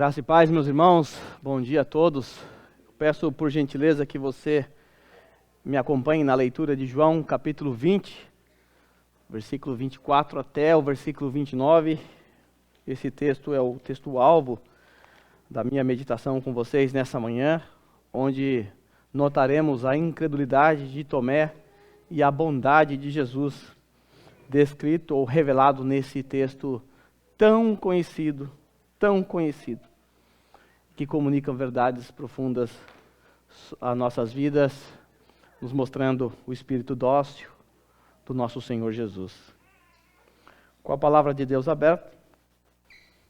Graça e paz, meus irmãos, bom dia a todos. Peço por gentileza que você me acompanhe na leitura de João, capítulo 20, versículo 24 até o versículo 29. Esse texto é o texto-alvo da minha meditação com vocês nessa manhã, onde notaremos a incredulidade de Tomé e a bondade de Jesus, descrito ou revelado nesse texto tão conhecido, que comunicam verdades profundas às nossas vidas, nos mostrando o espírito dócil do nosso Senhor Jesus. Com a palavra de Deus aberta,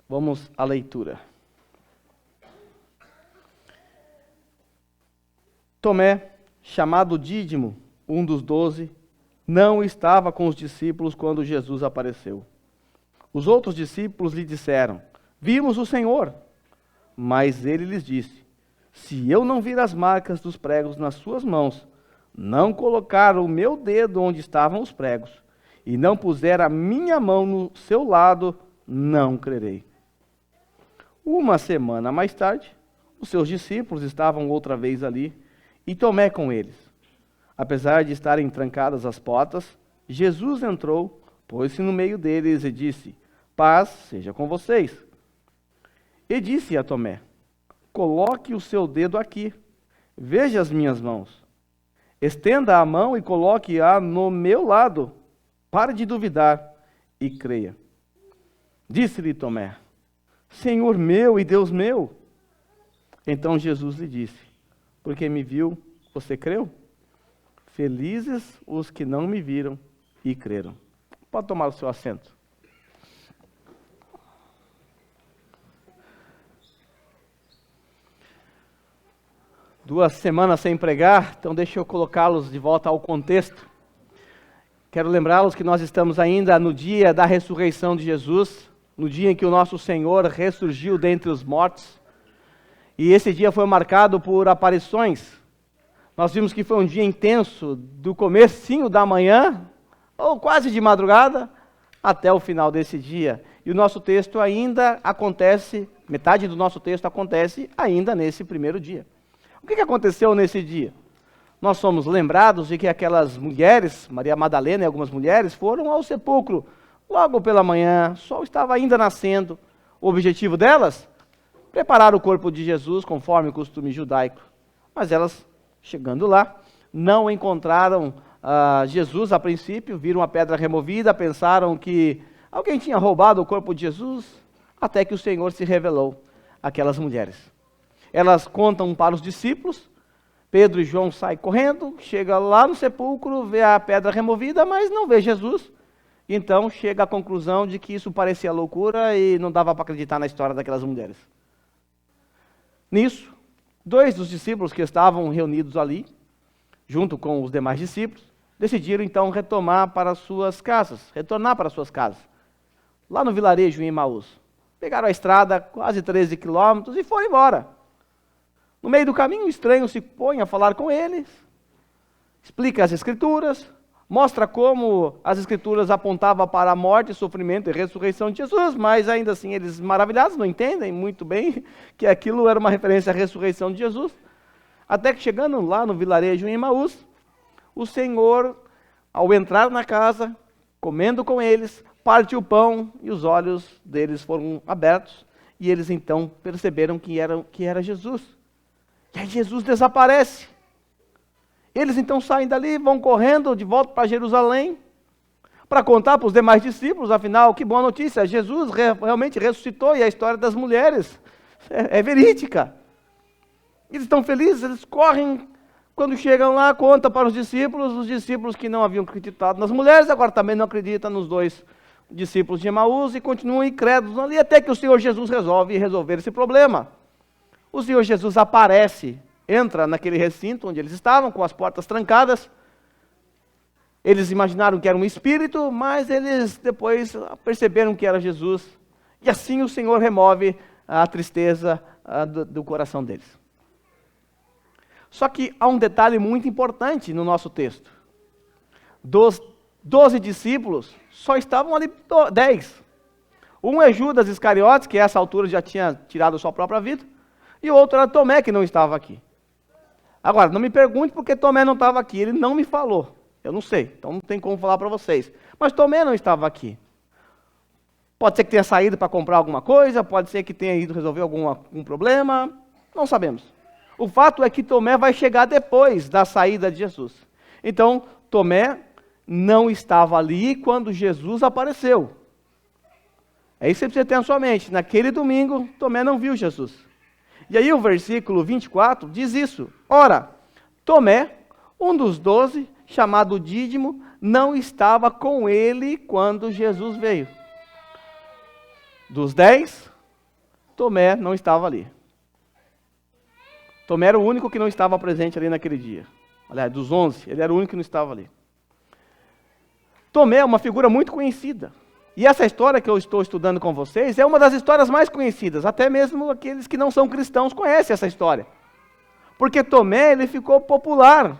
vamos à leitura. Tomé, chamado Dídimo, um dos 12, não estava com os discípulos quando Jesus apareceu. Os outros discípulos lhe disseram: "Vimos o Senhor." Mas ele lhes disse: "Se eu não vir as marcas dos pregos nas suas mãos, não colocar o meu dedo onde estavam os pregos, e não puser a minha mão no seu lado, não crerei." Uma semana mais tarde, os seus discípulos estavam outra vez ali, e Tomé com eles. Apesar de estarem trancadas as portas, Jesus entrou, pôs-se no meio deles e disse: "Paz seja com vocês." E disse a Tomé: "Coloque o seu dedo aqui, veja as minhas mãos. Estenda a mão e coloque-a no meu lado. Pare de duvidar e creia." Disse-lhe Tomé: "Senhor meu e Deus meu." Então Jesus lhe disse: "Porque me viu, você creu? Felizes os que não me viram e creram." Pode tomar o seu assento. Duas semanas sem pregar, então deixa eu colocá-los de volta ao contexto. Quero lembrá-los que nós estamos ainda no dia da ressurreição de Jesus, no dia em que o nosso Senhor ressurgiu dentre os mortos. E esse dia foi marcado por aparições. Nós vimos que foi um dia intenso, do comecinho da manhã, ou quase de madrugada, até o final desse dia. E o nosso texto ainda acontece, metade do nosso texto acontece ainda nesse primeiro dia. O que aconteceu nesse dia? Nós somos lembrados de que aquelas mulheres, Maria Madalena e algumas mulheres, foram ao sepulcro logo pela manhã, o sol estava ainda nascendo. O objetivo delas? Preparar o corpo de Jesus conforme o costume judaico. Mas elas, chegando lá, não encontraram Jesus a princípio, viram a pedra removida, pensaram que alguém tinha roubado o corpo de Jesus, até que o Senhor se revelou àquelas mulheres. Elas contam para os discípulos, Pedro e João saem correndo, chega lá no sepulcro, vê a pedra removida, mas não vê Jesus. Então chega à conclusão de que isso parecia loucura e não dava para acreditar na história daquelas mulheres. Nisso, 2 dos discípulos que estavam reunidos ali, junto com os demais discípulos, decidiram então retornar para suas casas, lá no vilarejo em Emaús. Pegaram a estrada, quase 13 quilômetros, e foram embora. No meio do caminho, o estranho se põe a falar com eles, explica as Escrituras, mostra como as Escrituras apontavam para a morte, sofrimento e ressurreição de Jesus, mas ainda assim eles, maravilhados, não entendem muito bem que aquilo era uma referência à ressurreição de Jesus. Até que chegando lá no vilarejo em Emaús, o Senhor, ao entrar na casa, comendo com eles, parte o pão e os olhos deles foram abertos, e eles então perceberam que era Jesus. E aí Jesus desaparece. Eles então saem dali, vão correndo de volta para Jerusalém, para contar para os demais discípulos, afinal, que boa notícia, Jesus realmente ressuscitou, e a história das mulheres é verídica. Eles estão felizes, eles correm, quando chegam lá, contam para os discípulos que não haviam acreditado nas mulheres, agora também não acreditam nos 2 discípulos de Emaús, e continuam incrédulos ali, até que o Senhor Jesus resolve resolver esse problema. O Senhor Jesus aparece, entra naquele recinto onde eles estavam, com as portas trancadas. Eles imaginaram que era um espírito, mas eles depois perceberam que era Jesus. E assim o Senhor remove a tristeza do coração deles. Só que há um detalhe muito importante no nosso texto. Dos 12 discípulos, só estavam ali 10. Um é Judas Iscariotes, que a essa altura já tinha tirado sua própria vida, e o outro era Tomé, que não estava aqui. Agora, não me pergunte por que Tomé não estava aqui, ele não me falou. Eu não sei, então não tem como falar para vocês. Mas Tomé não estava aqui. Pode ser que tenha saído para comprar alguma coisa, pode ser que tenha ido resolver algum problema, não sabemos. O fato é que Tomé vai chegar depois da saída de Jesus. Então, Tomé não estava ali quando Jesus apareceu. É isso que você precisa ter na sua mente. Naquele domingo, Tomé não viu Jesus. E aí o versículo 24 diz isso. Ora, Tomé, um dos 12, chamado Dídimo, não estava com ele quando Jesus veio. Dos 10, Tomé não estava ali. Tomé era o único que não estava presente ali naquele dia. Aliás, dos 11, ele era o único que não estava ali. Tomé é uma figura muito conhecida. E essa história que eu estou estudando com vocês é uma das histórias mais conhecidas. Até mesmo aqueles que não são cristãos conhecem essa história. Porque Tomé, ele ficou popular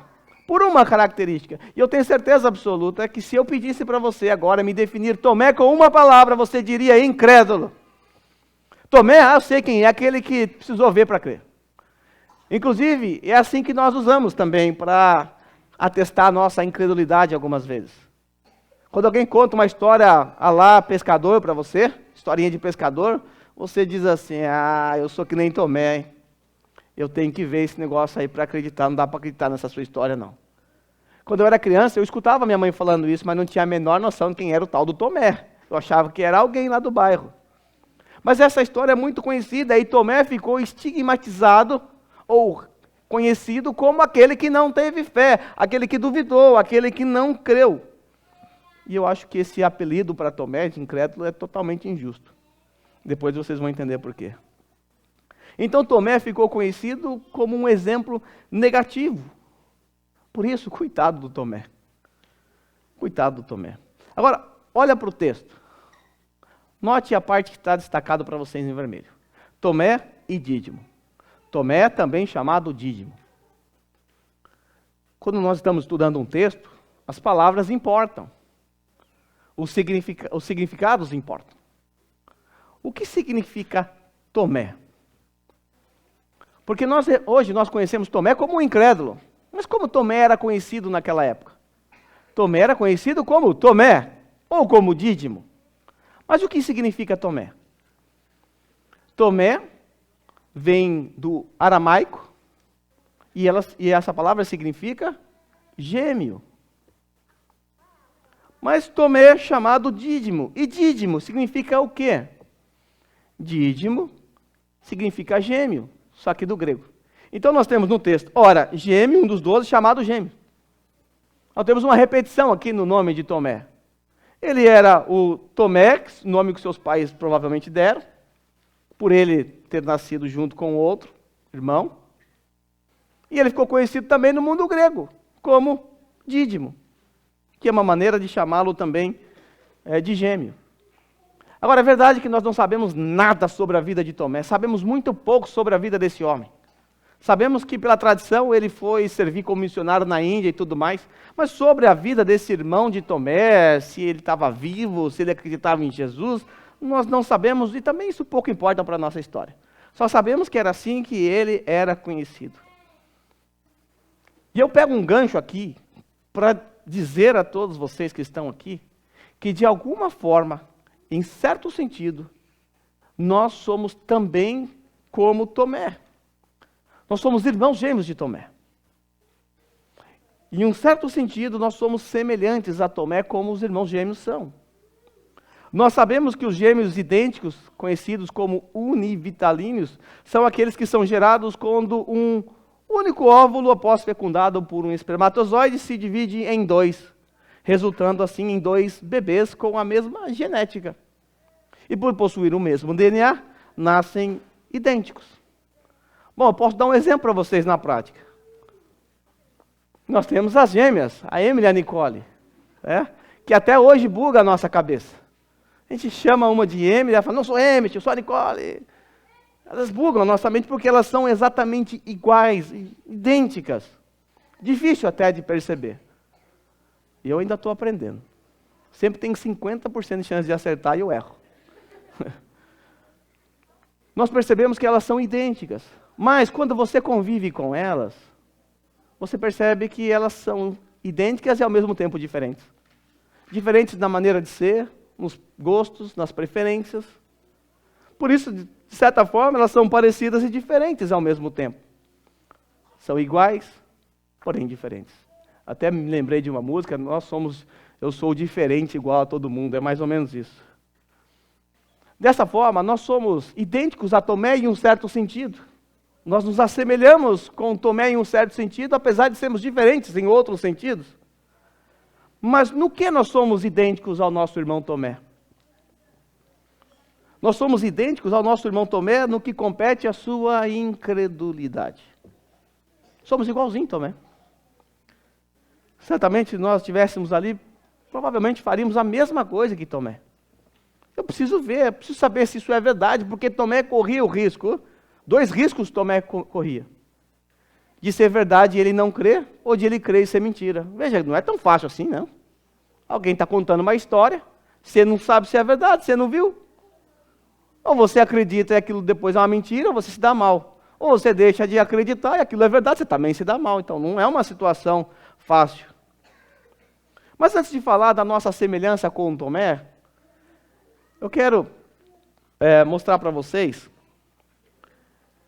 por uma característica. E eu tenho certeza absoluta que se eu pedisse para você agora me definir Tomé com uma palavra, você diria incrédulo. Tomé, eu sei quem é, aquele que precisou ver para crer. Inclusive, é assim que nós usamos também para atestar a nossa incredulidade algumas vezes. Quando alguém conta uma história a lá pescador para você, historinha de pescador, você diz assim, eu sou que nem Tomé, hein? Eu tenho que ver esse negócio aí para acreditar, não dá para acreditar nessa sua história não. Quando eu era criança, eu escutava minha mãe falando isso, mas não tinha a menor noção de quem era o tal do Tomé. Eu achava que era alguém lá do bairro. Mas essa história é muito conhecida, e Tomé ficou estigmatizado, ou conhecido como aquele que não teve fé, aquele que duvidou, aquele que não creu. E eu acho que esse apelido para Tomé, de incrédulo, é totalmente injusto. Depois vocês vão entender por quê. Então Tomé ficou conhecido como um exemplo negativo. Por isso, coitado do Tomé. Coitado do Tomé. Agora, olha para o texto. Note a parte que está destacada para vocês em vermelho. Tomé e Dídimo. Tomé, também chamado Dídimo. Quando nós estamos estudando um texto, as palavras importam. Os significados importam. O que significa Tomé? Porque hoje nós conhecemos Tomé como um incrédulo. Mas como Tomé era conhecido naquela época? Tomé era conhecido como Tomé, ou como Dídimo. Mas o que significa Tomé? Tomé vem do aramaico, e essa palavra significa gêmeo. Mas Tomé é chamado Dídimo. E Dídimo significa o quê? Dídimo significa gêmeo, só que do grego. Então nós temos no texto, ora, gêmeo, um dos 12, chamado gêmeo. Nós temos uma repetição aqui no nome de Tomé. Ele era o Tomé, nome que seus pais provavelmente deram, por ele ter nascido junto com outro irmão. E ele ficou conhecido também no mundo grego, como Dídimo, que é uma maneira de chamá-lo também de gêmeo. Agora, é verdade que nós não sabemos nada sobre a vida de Tomé, sabemos muito pouco sobre a vida desse homem. Sabemos que pela tradição ele foi servir como missionário na Índia e tudo mais, mas sobre a vida desse irmão de Tomé, se ele estava vivo, se ele acreditava em Jesus, nós não sabemos, e também isso pouco importa para a nossa história. Só sabemos que era assim que ele era conhecido. E eu pego um gancho aqui para dizer a todos vocês que estão aqui, que de alguma forma, em certo sentido, nós somos também como Tomé. Nós somos irmãos gêmeos de Tomé. Em um certo sentido, nós somos semelhantes a Tomé como os irmãos gêmeos são. Nós sabemos que os gêmeos idênticos, conhecidos como univitalíneos, são aqueles que são gerados quando um único óvulo, após fecundado por um espermatozoide, se divide em dois, resultando assim em dois bebês com a mesma genética. E por possuir o mesmo DNA, nascem idênticos. Bom, eu posso dar um exemplo para vocês na prática. Nós temos as gêmeas, a Emily e a Nicole, que até hoje buga a nossa cabeça. A gente chama uma de Emily, ela fala, não sou Emily, eu sou a Nicole. Elas bugam a nossa mente porque elas são exatamente iguais, idênticas. Difícil até de perceber. E eu ainda estou aprendendo. Sempre tenho 50% de chance de acertar e eu erro. Nós percebemos que elas são idênticas, mas quando você convive com elas, você percebe que elas são idênticas e ao mesmo tempo diferentes. Diferentes na maneira de ser, nos gostos, nas preferências. Por isso, de certa forma, elas são parecidas e diferentes ao mesmo tempo. São iguais, porém diferentes. Até me lembrei de uma música, eu sou diferente igual a todo mundo, é mais ou menos isso. Dessa forma, nós somos idênticos a Tomé em um certo sentido. Nós nos assemelhamos com Tomé em um certo sentido, apesar de sermos diferentes em outros sentidos. Mas no que nós somos idênticos ao nosso irmão Tomé? Nós somos idênticos ao nosso irmão Tomé no que compete à sua incredulidade. Somos igualzinho Tomé. Certamente, se nós estivéssemos ali, provavelmente faríamos a mesma coisa que Tomé. Eu preciso ver, eu preciso saber se isso é verdade, porque Tomé corria o risco. 2 riscos Tomé corria. De ser verdade e ele não crer, ou de ele crer e ser mentira. Veja, não é tão fácil assim, não. Alguém está contando uma história, você não sabe se é verdade, você não viu. Ou você acredita e aquilo depois é uma mentira, ou você se dá mal. Ou você deixa de acreditar e aquilo é verdade, você também se dá mal. Então não é uma situação fácil. Mas antes de falar da nossa semelhança com Tomé, eu quero mostrar para vocês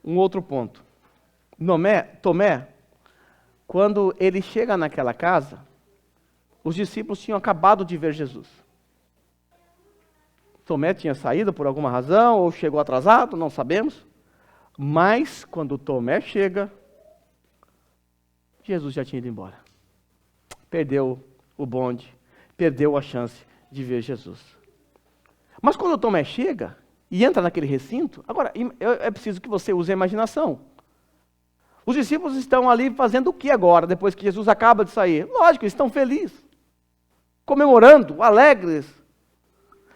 um outro ponto. Tomé, quando ele chega naquela casa, os discípulos tinham acabado de ver Jesus. Tomé tinha saído por alguma razão, ou chegou atrasado, não sabemos. Mas, quando Tomé chega, Jesus já tinha ido embora. Perdeu o bonde, perdeu a chance de ver Jesus. Mas quando Tomé chega e entra naquele recinto, agora é preciso que você use a imaginação. Os discípulos estão ali fazendo o que agora, depois que Jesus acaba de sair? Lógico, estão felizes, comemorando, alegres.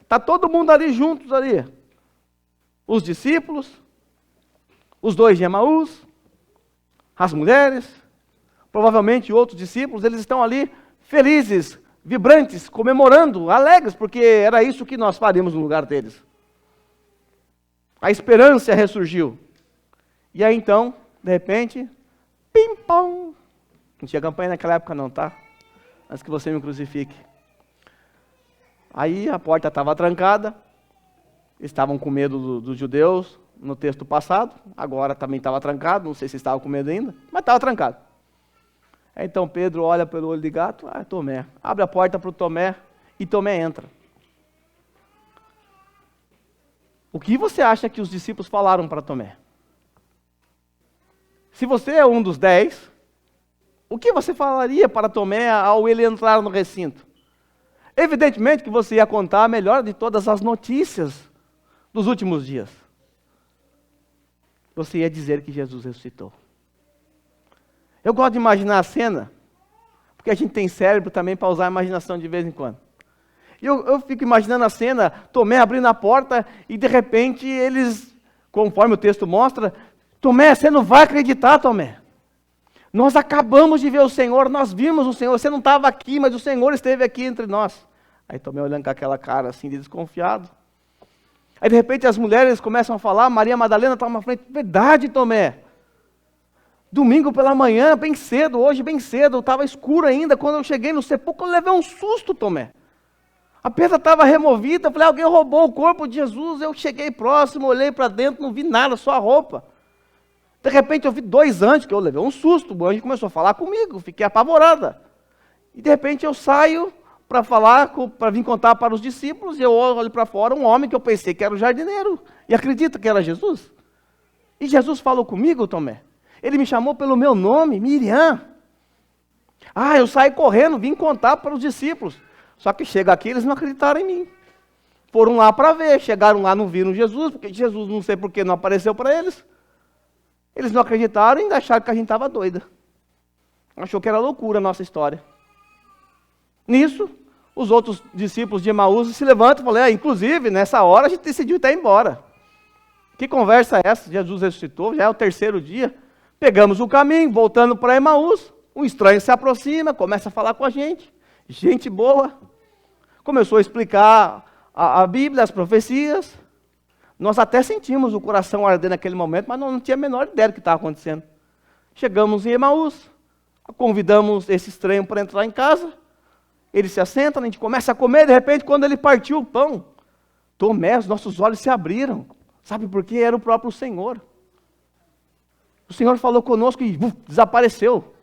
Está todo mundo ali juntos ali. Os discípulos, os 2 de Emaús, as mulheres, provavelmente outros discípulos, eles estão ali felizes, vibrantes, comemorando, alegres, porque era isso que nós faríamos no lugar deles. A esperança ressurgiu. E aí então, de repente, pim-pom. Não tinha campanha naquela época não, tá? Antes que você me crucifique. Aí a porta estava trancada, estavam com medo dos judeus no texto passado, agora também estava trancado, não sei se estavam com medo ainda, mas estava trancado. Então Pedro olha pelo olho de gato, Tomé, abre a porta para o Tomé e Tomé entra. O que você acha que os discípulos falaram para Tomé? Se você é um dos 10, o que você falaria para Tomé ao ele entrar no recinto? Evidentemente que você ia contar a melhor de todas as notícias dos últimos dias. Você ia dizer que Jesus ressuscitou. Eu gosto de imaginar a cena, porque a gente tem cérebro também para usar a imaginação de vez em quando. E eu fico imaginando a cena, Tomé abrindo a porta e de repente eles, conforme o texto mostra, Tomé, você não vai acreditar, Tomé. Nós acabamos de ver o Senhor, nós vimos o Senhor, você não estava aqui, mas o Senhor esteve aqui entre nós. Aí Tomé olhando com aquela cara assim de desconfiado. Aí de repente as mulheres começam a falar, Maria Madalena está na frente, verdade, Tomé. Domingo pela manhã, bem cedo, hoje bem cedo, estava escuro ainda, quando eu cheguei no sepulcro, eu levei um susto, Tomé. A pedra estava removida, eu falei, alguém roubou o corpo de Jesus, eu cheguei próximo, olhei para dentro, não vi nada, só a roupa. De repente eu vi 2 anjos, que eu levei um susto, o anjo começou a falar comigo, fiquei apavorada. E de repente eu saio para falar, para vir contar para os discípulos, e eu olho para fora um homem que eu pensei que era o jardineiro, e acredita que era Jesus? E Jesus falou comigo, Tomé. Ele me chamou pelo meu nome, Miriam. Eu saí correndo, vim contar para os discípulos. Só que chega aqui, eles não acreditaram em mim. Foram lá para ver, chegaram lá, não viram Jesus, porque Jesus não sei por que não apareceu para eles. Eles não acreditaram e ainda acharam que a gente estava doida. Achou que era loucura a nossa história. Nisso, os outros discípulos de Emaús se levantam e falam, inclusive, nessa hora a gente decidiu até ir embora. Que conversa é essa? Jesus ressuscitou, já é o 3º dia. Pegamos o caminho, voltando para Emaús, um estranho se aproxima, começa a falar com a gente, gente boa, começou a explicar a Bíblia, as profecias, Nós até sentimos o coração arder naquele momento, mas não tinha a menor ideia do que estava acontecendo. Chegamos em Emaús, convidamos esse estranho para entrar em casa, ele se assenta, a gente começa a comer, de repente, quando ele partiu o pão, Tomé, os nossos olhos se abriram. Sabe por quê? Era o próprio Senhor. O Senhor falou conosco e desapareceu.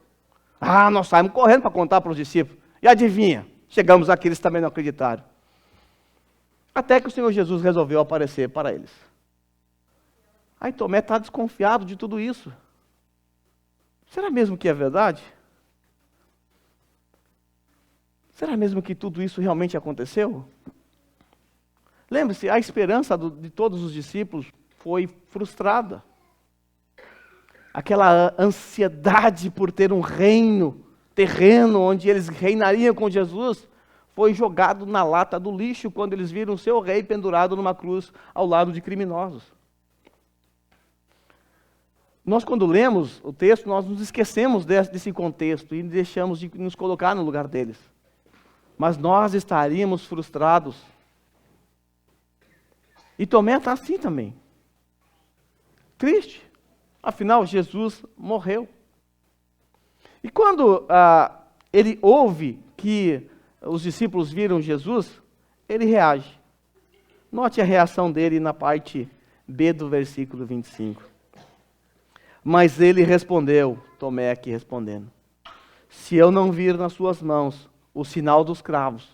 Nós saímos correndo para contar para os discípulos. E adivinha? Chegamos aqui, eles também não acreditaram. Até que o Senhor Jesus resolveu aparecer para eles. Aí Tomé está desconfiado de tudo isso. Será mesmo que é verdade? Será mesmo que tudo isso realmente aconteceu? Lembre-se, a esperança de todos os discípulos foi frustrada. Aquela ansiedade por ter um reino terreno onde eles reinariam com Jesus foi jogado na lata do lixo quando eles viram seu rei pendurado numa cruz ao lado de criminosos. Nós, quando lemos o texto, nós nos esquecemos desse contexto e deixamos de nos colocar no lugar deles. Mas nós estaríamos frustrados. E Tomé está assim também. Triste. Afinal, Jesus morreu. E quando ele ouve que os discípulos viram Jesus, ele reage. Note a reação dele na parte B do versículo 25. Mas ele respondeu, Tomé aqui respondendo, se eu não vir nas suas mãos o sinal dos cravos,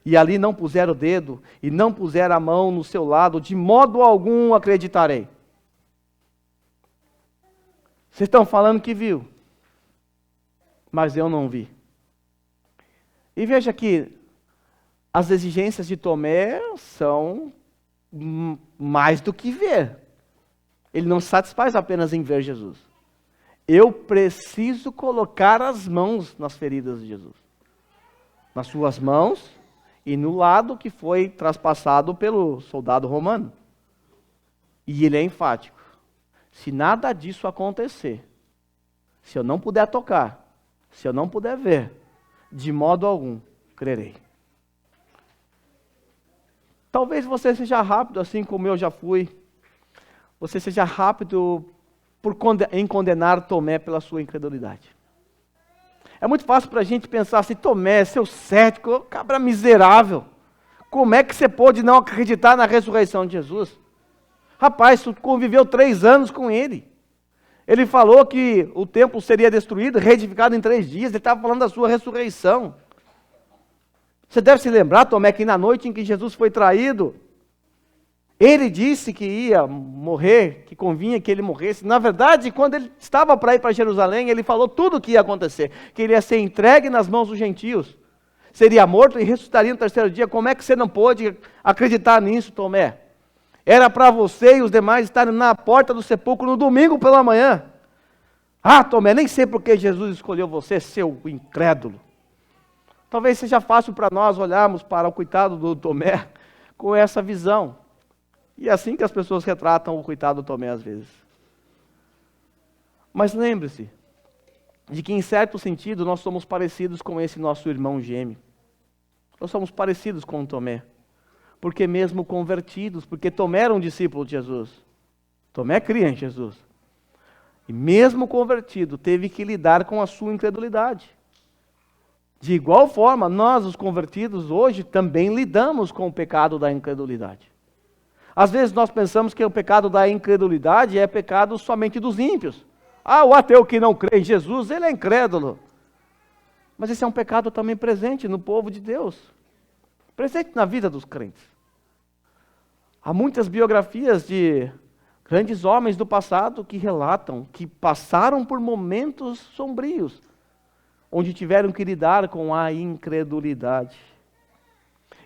e ali não puser o dedo, e não puser a mão no seu lado, de modo algum acreditarei. Vocês estão falando que viu, mas eu não vi. E veja que as exigências de Tomé são mais do que ver. Ele não se satisfaz apenas em ver Jesus. Eu preciso colocar as mãos nas feridas de Jesus. Nas suas mãos e no lado que foi traspassado pelo soldado romano. E ele é enfático. Se nada disso acontecer, se eu não puder tocar, se eu não puder ver, de modo algum, crerei. Talvez você seja rápido, assim como eu já fui. Você seja rápido em condenar Tomé pela sua incredulidade. É muito fácil para a gente pensar assim, Tomé, seu cético, cabra miserável. Como é que você pôde não acreditar na ressurreição de Jesus? Rapaz, tu conviveu 3 anos com ele. Ele falou que o templo seria destruído, reedificado em 3 dias. Ele estava falando da sua ressurreição. Você deve se lembrar, Tomé, que na noite em que Jesus foi traído, ele disse que ia morrer, que convinha que ele morresse. Na verdade, quando ele estava para ir para Jerusalém, ele falou tudo o que ia acontecer. Que ele ia ser entregue nas mãos dos gentios. Seria morto e ressuscitaria no 3º dia. Como é que você não pôde acreditar nisso, Tomé? Era para você e os demais estarem na porta do sepulcro no domingo pela manhã. Tomé, nem sei por que Jesus escolheu você, seu incrédulo. Talvez seja fácil para nós olharmos para o coitado do Tomé com essa visão. E é assim que as pessoas retratam o coitado do Tomé às vezes. Mas lembre-se de que, em certo sentido, nós somos parecidos com esse nosso irmão gêmeo. Nós somos parecidos com o Tomé. Porque mesmo convertidos, porque Tomé era um discípulo de Jesus. Tomé cria em Jesus. E mesmo convertido, teve que lidar com a sua incredulidade. De igual forma, nós, os convertidos, hoje também lidamos com o pecado da incredulidade. Às vezes nós pensamos que o pecado da incredulidade é pecado somente dos ímpios. O ateu que não crê em Jesus, ele é incrédulo. Mas esse é um pecado também presente no povo de Deus. Presente na vida dos crentes. Há muitas biografias de grandes homens do passado que relatam que passaram por momentos sombrios, onde tiveram que lidar com a incredulidade.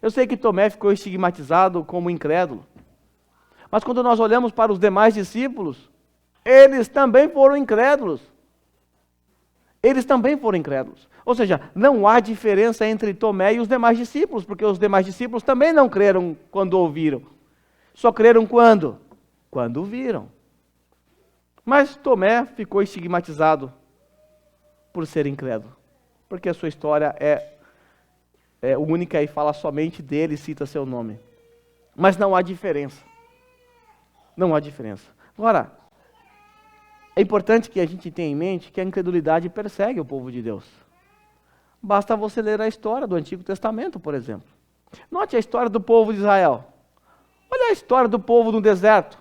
Eu sei que Tomé ficou estigmatizado como incrédulo. Mas quando nós olhamos para os demais discípulos, eles também foram incrédulos. Eles também foram incrédulos. Ou seja, não há diferença entre Tomé e os demais discípulos, porque os demais discípulos também não creram quando ouviram. Só creram quando? Quando viram. Mas Tomé ficou estigmatizado por ser incrédulo, porque a sua história é única e fala somente dele e cita seu nome. Mas não há diferença. Não há diferença. Agora, é importante que a gente tenha em mente que a incredulidade persegue o povo de Deus. Basta você ler a história do Antigo Testamento, por exemplo. Note a história do povo de Israel. Olha a história do povo no deserto.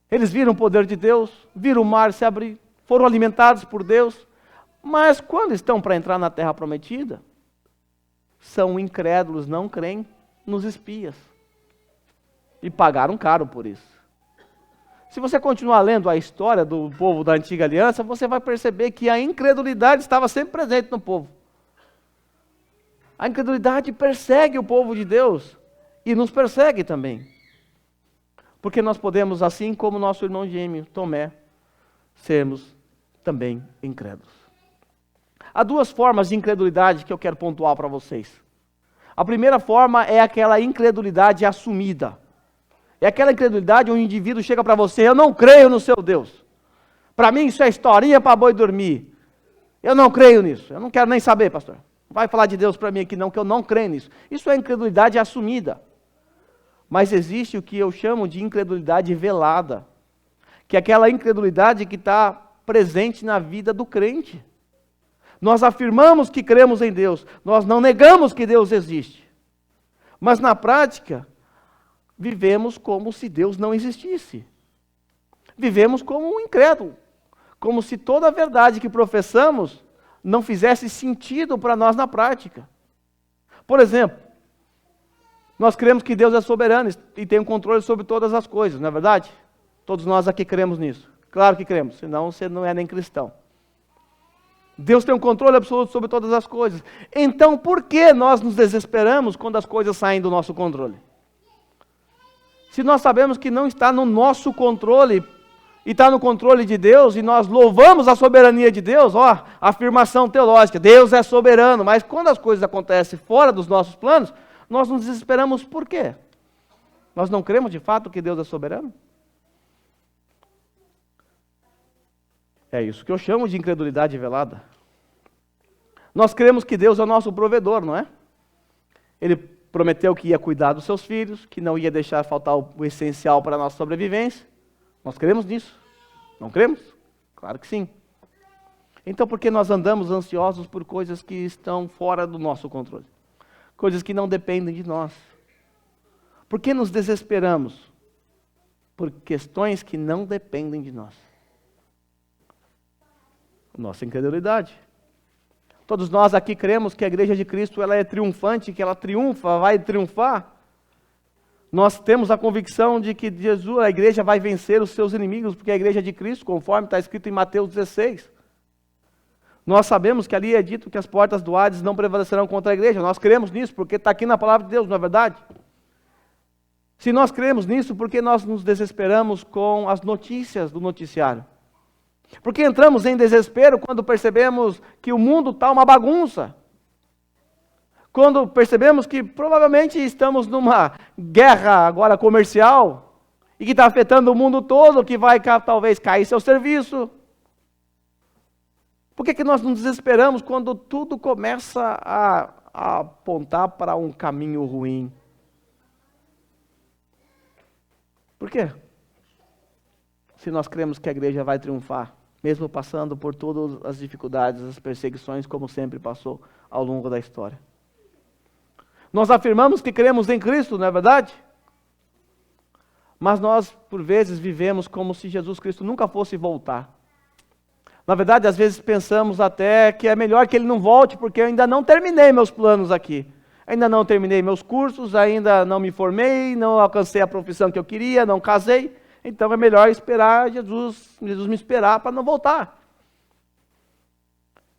Eles viram o poder de Deus, viram o mar se abrir, foram alimentados por Deus, mas quando estão para entrar na terra prometida, são incrédulos, não creem nos espias. E pagaram caro por isso. Se você continuar lendo a história do povo da antiga aliança, você vai perceber que a incredulidade estava sempre presente no povo. A incredulidade persegue o povo de Deus e nos persegue também. Porque nós podemos, assim como nosso irmão gêmeo, Tomé, sermos também incrédulos. Há duas formas de incredulidade que eu quero pontuar para vocês. A primeira forma é aquela incredulidade assumida. É aquela incredulidade onde o indivíduo chega para você: eu não creio no seu Deus. Para mim isso é historinha para boi dormir. Eu não creio nisso. Eu não quero nem saber, pastor. Vai falar de Deus para mim aqui não, que eu não creio nisso. Isso é incredulidade assumida. Mas existe o que eu chamo de incredulidade velada, que é aquela incredulidade que está presente na vida do crente. Nós afirmamos que cremos em Deus, nós não negamos que Deus existe, mas na prática, vivemos como se Deus não existisse. Vivemos como um incrédulo, como se toda a verdade que professamos não fizesse sentido para nós na prática. Por exemplo, nós cremos que Deus é soberano e tem um controle sobre todas as coisas, não é verdade? Todos nós aqui cremos nisso. Claro que cremos, senão você não é nem cristão. Deus tem um controle absoluto sobre todas as coisas. Então, por que nós nos desesperamos quando as coisas saem do nosso controle? Se nós sabemos que não está no nosso controle, e está no controle de Deus, e nós louvamos a soberania de Deus, afirmação teológica, Deus é soberano, mas quando as coisas acontecem fora dos nossos planos, nós nos desesperamos por quê? Nós não cremos de fato que Deus é soberano? É isso que eu chamo de incredulidade velada. Nós cremos que Deus é o nosso provedor, não é? Ele prometeu que ia cuidar dos seus filhos, que não ia deixar faltar o essencial para a nossa sobrevivência. Nós cremos nisso? Não cremos? Claro que sim. Então por que nós andamos ansiosos por coisas que estão fora do nosso controle? Coisas que não dependem de nós. Por que nos desesperamos? Por questões que não dependem de nós. Nossa incredulidade. Todos nós aqui cremos que a igreja de Cristo ela é triunfante, que ela triunfa, vai triunfar. Nós temos a convicção de que Jesus, a igreja vai vencer os seus inimigos, porque a igreja de Cristo, conforme está escrito em Mateus 16. Nós sabemos que ali é dito que as portas do Hades não prevalecerão contra a igreja. Nós cremos nisso, porque está aqui na palavra de Deus, não é verdade? Se nós cremos nisso, por que nós nos desesperamos com as notícias do noticiário? Porque entramos em desespero quando percebemos que o mundo está uma bagunça. Quando percebemos que provavelmente estamos numa guerra agora comercial e que está afetando o mundo todo, que vai talvez cair seu serviço. Por que nós nos desesperamos quando tudo começa a apontar para um caminho ruim? Por quê? Se nós cremos que a igreja vai triunfar, mesmo passando por todas as dificuldades, as perseguições, como sempre passou ao longo da história. Nós afirmamos que cremos em Cristo, não é verdade? Mas nós, por vezes, vivemos como se Jesus Cristo nunca fosse voltar. Na verdade, às vezes pensamos até que é melhor que Ele não volte, porque eu ainda não terminei meus planos aqui. Ainda não terminei meus cursos, ainda não me formei, não alcancei a profissão que eu queria, não casei. Então é melhor esperar Jesus me esperar para não voltar.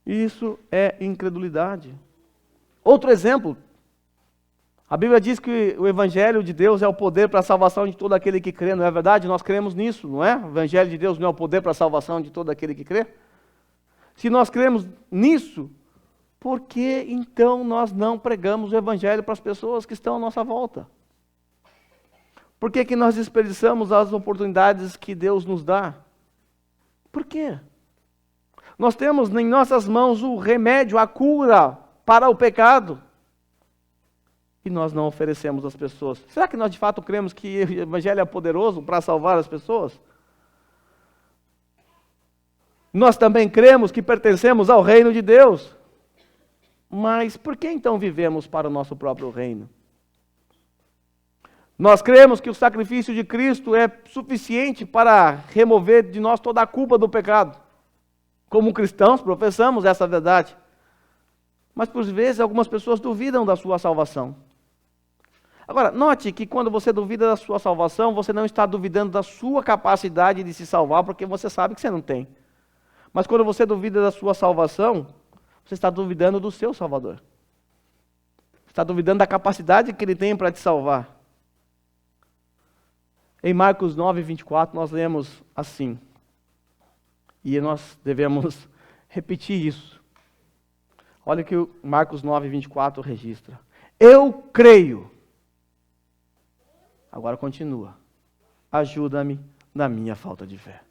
Isso é incredulidade. Outro exemplo, a Bíblia diz que o Evangelho de Deus é o poder para a salvação de todo aquele que crê, não é verdade? Nós cremos nisso, não é? O Evangelho de Deus não é o poder para a salvação de todo aquele que crê? Se nós cremos nisso, por que então nós não pregamos o Evangelho para as pessoas que estão à nossa volta? Por que nós desperdiçamos as oportunidades que Deus nos dá? Por quê? Nós temos em nossas mãos o remédio, a cura para o pecado. e nós não oferecemos às pessoas? Será que nós de fato cremos que o Evangelho é poderoso para salvar as pessoas? Nós também cremos que pertencemos ao reino de Deus. Mas por que então vivemos para o nosso próprio reino? Nós cremos que o sacrifício de Cristo é suficiente para remover de nós toda a culpa do pecado. Como cristãos, professamos essa verdade. Mas por vezes algumas pessoas duvidam da sua salvação. Agora, note que quando você duvida da sua salvação, você não está duvidando da sua capacidade de se salvar, porque você sabe que você não tem. Mas quando você duvida da sua salvação, você está duvidando do seu Salvador. Você está duvidando da capacidade que Ele tem para te salvar. Em Marcos 9, 24, nós lemos assim. E nós devemos repetir isso. Olha o que o Marcos 9, 24 registra. Eu creio. Agora continua. Ajuda-me na minha falta de fé.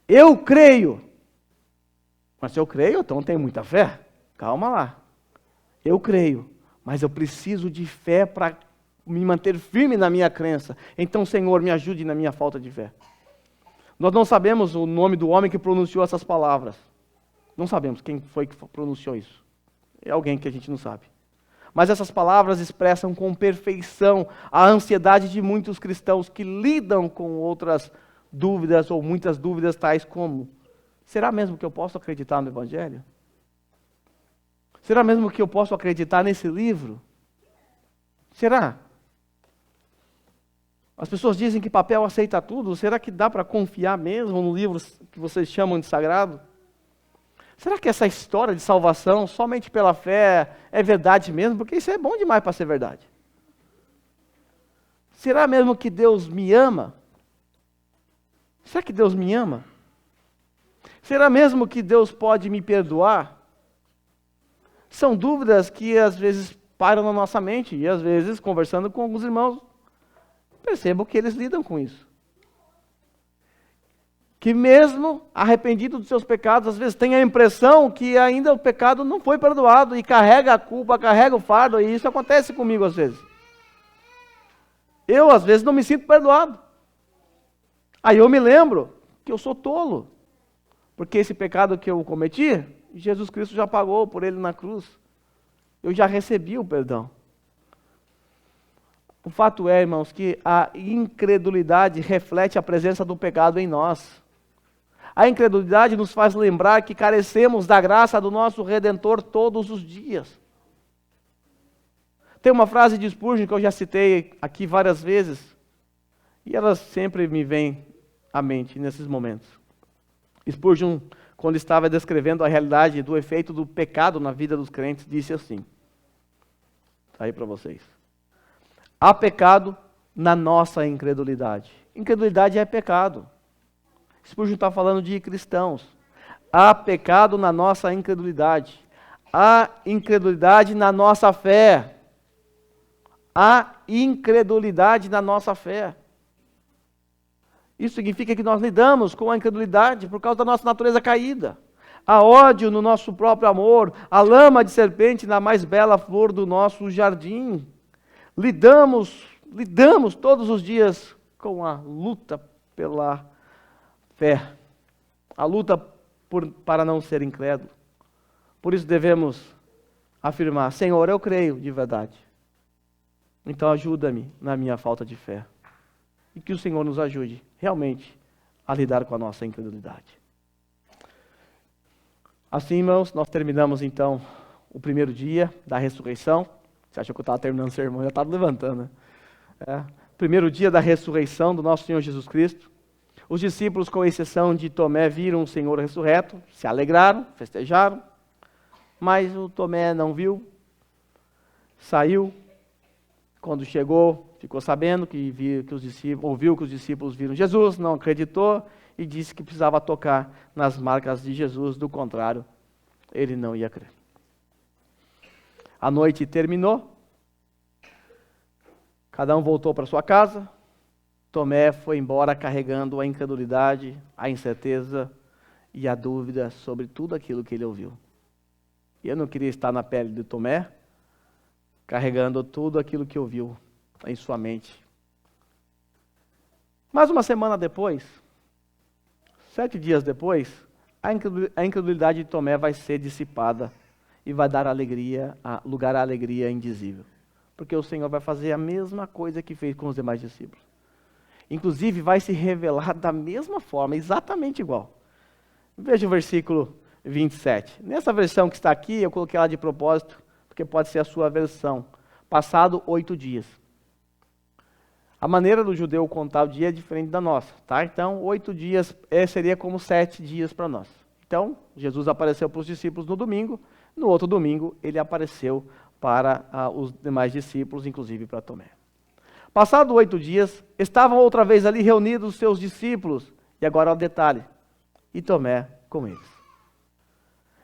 Eu creio. Mas se eu creio, então tenho muita fé. Calma lá. Eu creio, mas eu preciso de fé para me manter firme na minha crença. Então, Senhor, me ajude na minha falta de fé. Nós não sabemos o nome do homem que pronunciou essas palavras. Não sabemos quem foi que pronunciou isso. É alguém que a gente não sabe. Mas essas palavras expressam com perfeição a ansiedade de muitos cristãos que lidam com outras dúvidas ou muitas dúvidas tais como: será mesmo que eu posso acreditar no Evangelho? Será mesmo que eu posso acreditar nesse livro? Será? As pessoas dizem que papel aceita tudo. Será que dá para confiar mesmo no livro que vocês chamam de sagrado? Será que essa história de salvação somente pela fé é verdade mesmo? Porque isso é bom demais para ser verdade. Será mesmo que Deus me ama? Será que Deus me ama? Será mesmo que Deus pode me perdoar? São dúvidas que às vezes param na nossa mente e às vezes, conversando com alguns irmãos, percebo que eles lidam com isso. Que mesmo arrependido dos seus pecados, às vezes tem a impressão que ainda o pecado não foi perdoado e carrega a culpa, carrega o fardo, e isso acontece comigo às vezes. Eu às vezes não me sinto perdoado. Aí eu me lembro que eu sou tolo, porque esse pecado que eu cometi, Jesus Cristo já pagou por ele na cruz. Eu já recebi o perdão. O fato é, irmãos, que a incredulidade reflete a presença do pecado em nós. A incredulidade nos faz lembrar que carecemos da graça do nosso Redentor todos os dias. Tem uma frase de Spurgeon que eu já citei aqui várias vezes, e ela sempre me vem à mente nesses momentos. Spurgeon, quando estava descrevendo a realidade do efeito do pecado na vida dos crentes, disse assim, está aí para vocês: há pecado na nossa incredulidade. Incredulidade é pecado. Spurgeon está falando de cristãos. Há pecado na nossa incredulidade. Há incredulidade na nossa fé. Há incredulidade na nossa fé. Isso significa que nós lidamos com a incredulidade por causa da nossa natureza caída. Há ódio no nosso próprio amor. Há lama de serpente na mais bela flor do nosso jardim. Lidamos todos os dias com a luta pela fé, a luta para não ser incrédulo. Por isso devemos afirmar: Senhor, eu creio de verdade. Então ajuda-me na minha falta de fé. E que o Senhor nos ajude realmente a lidar com a nossa incredulidade. Assim, irmãos, nós terminamos então o primeiro dia da ressurreição. Você achou que eu estava terminando o sermão? Eu já estava levantando, né? Primeiro dia da ressurreição do nosso Senhor Jesus Cristo. Os discípulos, com exceção de Tomé, viram o Senhor ressurreto, se alegraram, festejaram, mas o Tomé não viu, saiu. Quando chegou, ficou sabendo ouviu que os discípulos viram Jesus, não acreditou e disse que precisava tocar nas marcas de Jesus, do contrário, ele não ia crer. A noite terminou, cada um voltou para sua casa. Tomé foi embora carregando a incredulidade, a incerteza e a dúvida sobre tudo aquilo que ele ouviu. E eu não queria estar na pele de Tomé, carregando tudo aquilo que ouviu em sua mente. Mais uma semana depois, 7 dias depois, a incredulidade de Tomé vai ser dissipada e vai dar lugar à alegria indizível. Porque o Senhor vai fazer a mesma coisa que fez com os demais discípulos. Inclusive, vai se revelar da mesma forma, exatamente igual. Veja o versículo 27. Nessa versão que está aqui, eu coloquei ela de propósito, porque pode ser a sua versão. Passado 8 dias. A maneira do judeu contar o dia é diferente da nossa, tá? Então, 8 dias seria como 7 dias para nós. Então, Jesus apareceu para os discípulos no domingo, no outro domingo ele apareceu para os demais discípulos, inclusive para Tomé. Passados 8 dias, estavam outra vez ali reunidos os seus discípulos, e agora o detalhe, e Tomé com eles.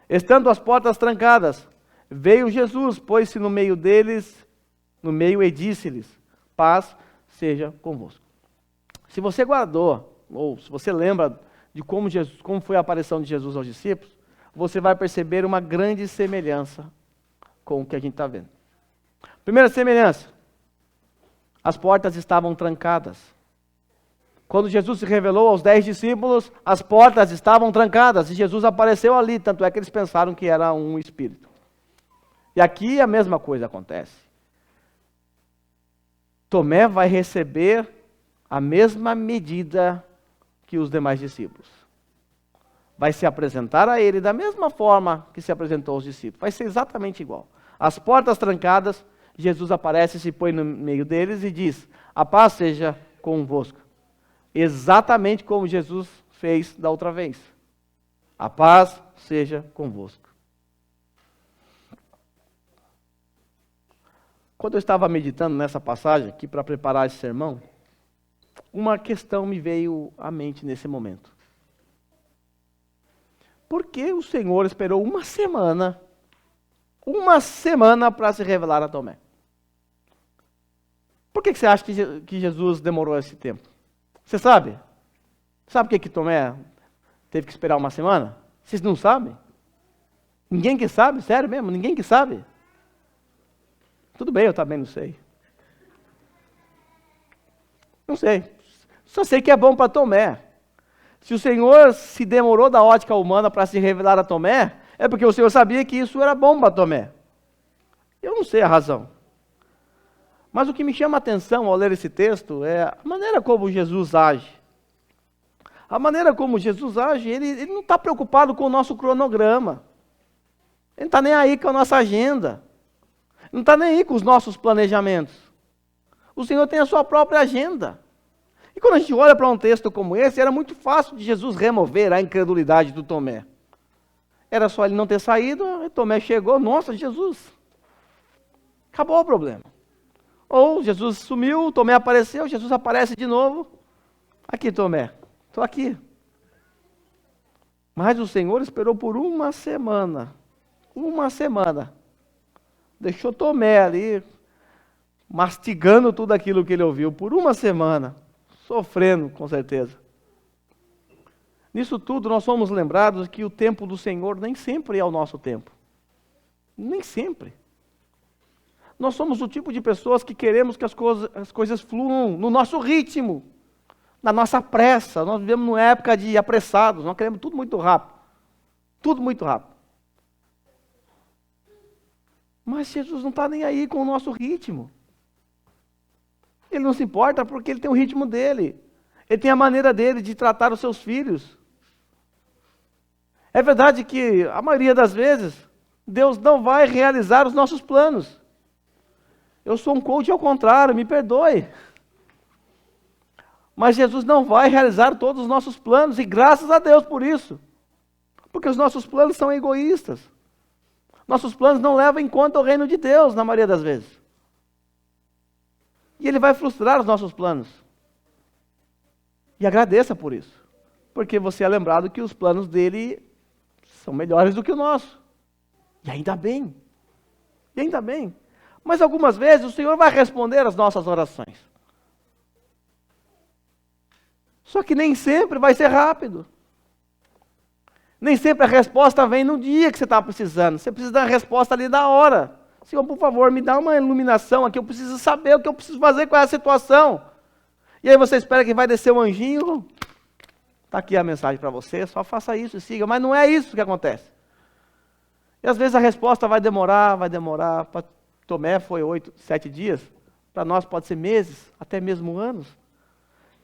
Estando as portas trancadas, veio Jesus, pôs-se no meio deles, e disse-lhes, paz seja convosco. Se você guardou, ou se você lembra de como foi a aparição de Jesus aos discípulos, você vai perceber uma grande semelhança com o que a gente está vendo. Primeira semelhança, as portas estavam trancadas. Quando Jesus se revelou aos 10 discípulos, as portas estavam trancadas e Jesus apareceu ali, tanto é que eles pensaram que era um espírito. E aqui a mesma coisa acontece. Tomé vai receber a mesma medida que os demais discípulos. Vai se apresentar a ele da mesma forma que se apresentou aos discípulos. Vai ser exatamente igual. As portas trancadas, Jesus aparece, se põe no meio deles e diz, a paz seja convosco. Exatamente como Jesus fez da outra vez. A paz seja convosco. Quando eu estava meditando nessa passagem aqui para preparar esse sermão, uma questão me veio à mente nesse momento. Por que o Senhor esperou uma semana para se revelar a Tomé? Por que você acha que Jesus demorou esse tempo? Você sabe? Sabe por que Tomé teve que esperar uma semana? Vocês não sabem? Ninguém que sabe? Sério mesmo? Ninguém que sabe? Tudo bem, eu também não sei. Não sei. Só sei que é bom para Tomé. Se o Senhor se demorou da ótica humana para se revelar a Tomé, é porque o Senhor sabia que isso era bom para Tomé. Eu não sei a razão. Mas o que me chama a atenção ao ler esse texto é a maneira como Jesus age. A maneira como Jesus age, ele não está preocupado com o nosso cronograma. Ele não está nem aí com a nossa agenda. Não está nem aí com os nossos planejamentos. O Senhor tem a sua própria agenda. E quando a gente olha para um texto como esse, era muito fácil de Jesus remover a incredulidade do Tomé. Era só ele não ter saído, e Tomé chegou, nossa, Jesus. Acabou o problema. Ou Jesus sumiu, Tomé apareceu, Jesus aparece de novo. Aqui, Tomé, estou aqui. Mas o Senhor esperou por uma semana. Uma semana. Deixou Tomé ali, mastigando tudo aquilo que ele ouviu, por uma semana. Sofrendo, com certeza. Nisso tudo, nós somos lembrados que o tempo do Senhor nem sempre é o nosso tempo. Nem sempre. Nós somos o tipo de pessoas que queremos que as coisas fluam no nosso ritmo, na nossa pressa. Nós vivemos numa época de apressados, nós queremos tudo muito rápido. Tudo muito rápido. Mas Jesus não está nem aí com o nosso ritmo. Ele não se importa porque ele tem o ritmo dele. Ele tem a maneira dele de tratar os seus filhos. É verdade que, a maioria das vezes, Deus não vai realizar os nossos planos. Eu sou um coach ao contrário, me perdoe. Mas Jesus não vai realizar todos os nossos planos, e graças a Deus por isso. Porque os nossos planos são egoístas. Nossos planos não levam em conta o reino de Deus, na maioria das vezes. E Ele vai frustrar os nossos planos. E agradeça por isso. Porque você é lembrado que os planos dele são melhores do que o nosso. E ainda bem. E ainda bem. Mas algumas vezes o Senhor vai responder às nossas orações. Só que nem sempre vai ser rápido. Nem sempre a resposta vem no dia que você está precisando. Você precisa da resposta ali na hora. Senhor, por favor, me dá uma iluminação aqui, eu preciso saber o que eu preciso fazer com essa situação. E aí você espera que vai descer um anjinho, está aqui a mensagem para você, só faça isso e siga. Mas não é isso que acontece. E às vezes a resposta vai demorar. Para Tomé foi 7 dias, para nós pode ser meses, até mesmo anos.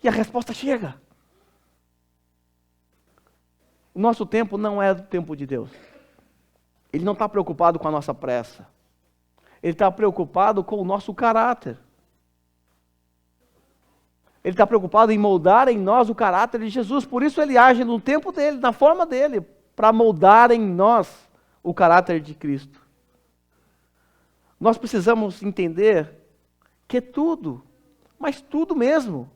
E a resposta chega. O nosso tempo não é o tempo de Deus. Ele não está preocupado com a nossa pressa. Ele está preocupado com o nosso caráter. Ele está preocupado em moldar em nós o caráter de Jesus. Por isso ele age no tempo dele, na forma dele, para moldar em nós o caráter de Cristo. Nós precisamos entender que tudo, mas tudo mesmo,